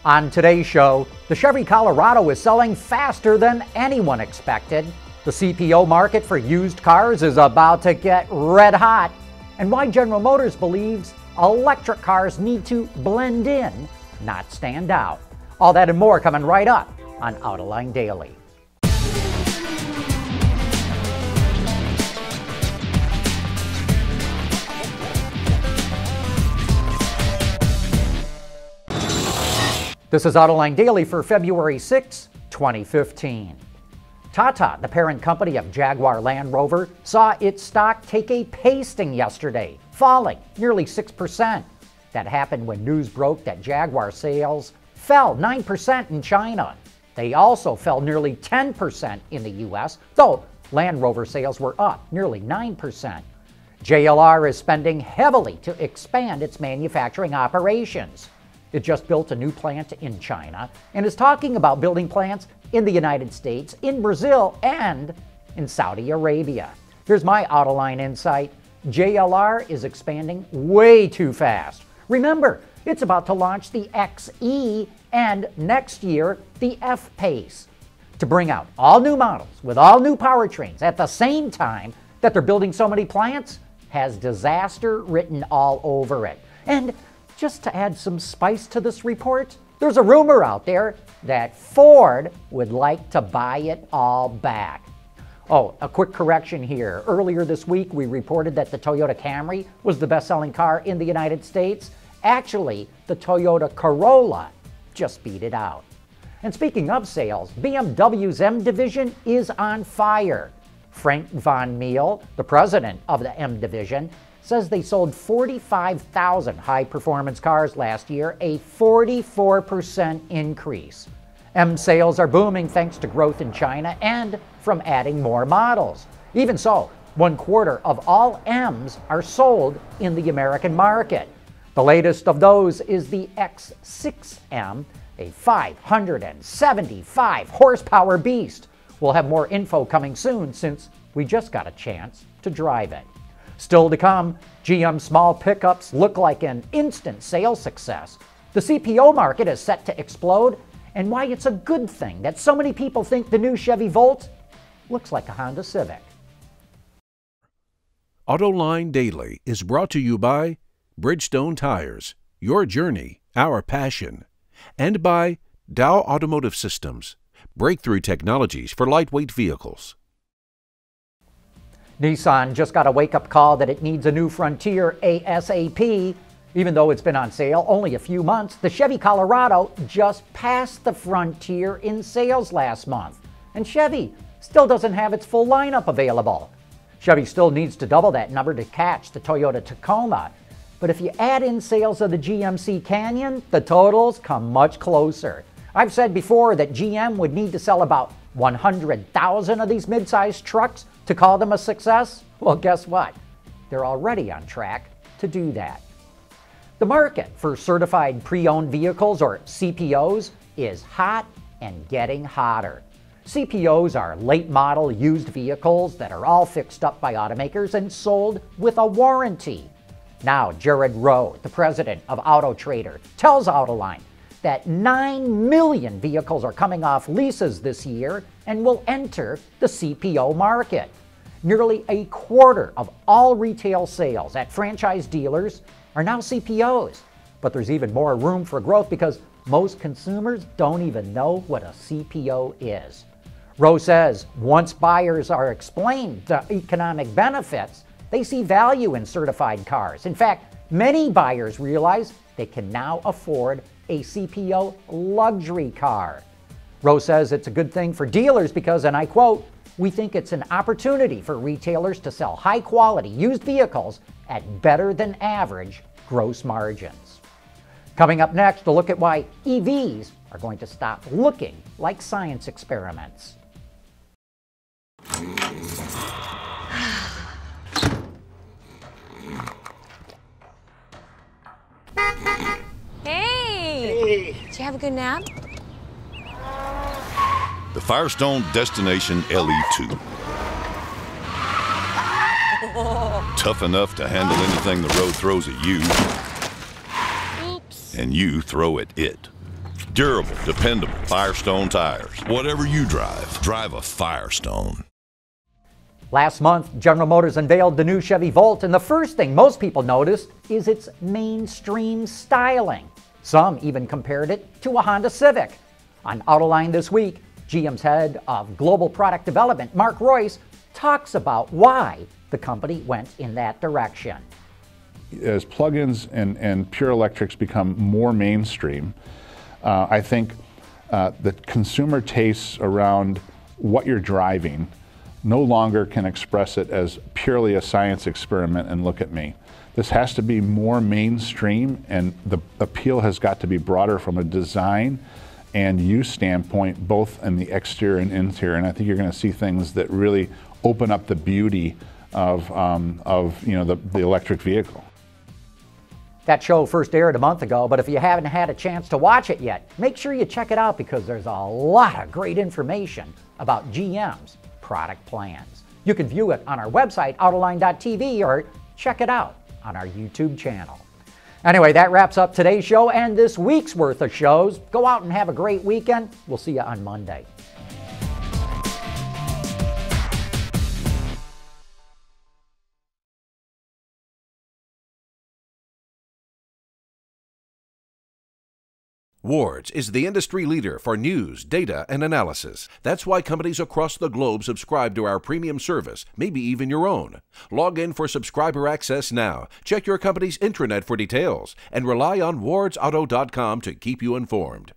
On today's show, the Chevy Colorado is selling faster than anyone expected. The CPO market for used cars is about to get red hot. And why General Motors believes electric cars need to blend in, not stand out. All that and more coming right up on Autoline Daily. This is Autoline Daily for February 6, 2015. Tata, the parent company of Jaguar Land Rover, saw its stock take a pasting yesterday, falling nearly 6%. That happened when news broke that Jaguar sales fell 9% in China. They also fell nearly 10% in the US, though Land Rover sales were up nearly 9%. JLR is spending heavily to expand its manufacturing operations. It just built a new plant in China and is talking about building plants in the United States, in Brazil, and in Saudi Arabia. Here's my Autoline insight. JLR is expanding way too fast. Remember, it's about to launch the XE and next year the F-Pace. To bring out all new models with all new powertrains at the same time that they're building so many plants has disaster written all over it. And just to add some spice to this report, there's a rumor out there that Ford would like to buy it all back. Oh, a quick correction here. Earlier this week, we reported that the Toyota Camry was the best-selling car in the United States. Actually, the Toyota Corolla just beat it out. And speaking of sales, BMW's M division is on fire. Frank von Meal, the president of the M division, says they sold 45,000 high-performance cars last year, a 44% increase. M sales are booming thanks to growth in China and from adding more models. Even so, 1/4 of all M's are sold in the American market. The latest of those is the X6M, a 575 horsepower beast. We'll have more info coming soon since we just got a chance to drive it. Still to come, GM small pickups look like an instant sales success. The CPO market is set to explode, and why it's a good thing that so many people think the new Chevy Volt looks like a Honda Civic. Autoline Daily is brought to you by Bridgestone Tires, your journey, our passion, and by Dow Automotive Systems, breakthrough technologies for lightweight vehicles. Nissan just got a wake-up call that it needs a new Frontier ASAP. Even though it's been on sale only a few months, the Chevy Colorado just passed the Frontier in sales last month. And Chevy still doesn't have its full lineup available. Chevy still needs to double that number to catch the Toyota Tacoma. But if you add in sales of the GMC Canyon, the totals come much closer. I've said before that GM would need to sell about 100,000 of these midsize trucks to call them a success. Well, guess what? They're already on track to do that. The market for certified pre-owned vehicles, or CPOs, is hot and getting hotter. CPOs are late model used vehicles that are all fixed up by automakers and sold with a warranty. Now, Jared Rowe, the president of Auto Trader, tells Autoline that 9 million vehicles are coming off leases this year and will enter the CPO market. Nearly 1/4 of all retail sales at franchise dealers are now CPOs. But there's even more room for growth because most consumers don't even know what a CPO is. Rowe says once buyers are explained the economic benefits, they see value in certified cars. In fact, many buyers realize they can now afford a CPO luxury car. Rowe says it's a good thing for dealers because, and I quote, "We think it's an opportunity for retailers to sell high-quality used vehicles at better than average gross margins." Coming up next, a look at why EVs are going to stop looking like science experiments. Hey! Did you have a good nap? The Firestone Destination LE2. Tough enough to handle anything the road throws at you. Oops. And you throw at it. Durable, dependable Firestone tires. Whatever you drive, drive a Firestone. Last month, General Motors unveiled the new Chevy Volt, and the first thing most people noticed is its mainstream styling. Some even compared it to a Honda Civic. On Autoline this week, GM's head of global product development, Mark Royce, talks about why the company went in that direction. As plug-ins and pure electrics become more mainstream, I think the consumer tastes around what you're driving no longer can express it as purely a science experiment and look at me. This has to be more mainstream, and the appeal has got to be broader from a design and use standpoint, both in the exterior and interior. And I think you're going to see things that really open up the beauty of the electric vehicle. That show first aired a month ago, but if you haven't had a chance to watch it yet, make sure you check it out because there's a lot of great information about GM's product plans. You can view it on our website, Autoline.tv, or check it out on our YouTube channel. Anyway, that wraps up today's show and this week's worth of shows. Go out and have a great weekend. We'll see you on Monday. Ward's is the industry leader for news, data, and analysis. That's why companies across the globe subscribe to our premium service, maybe even your own. Log in for subscriber access now. Check your company's intranet for details and rely on wardsauto.com to keep you informed.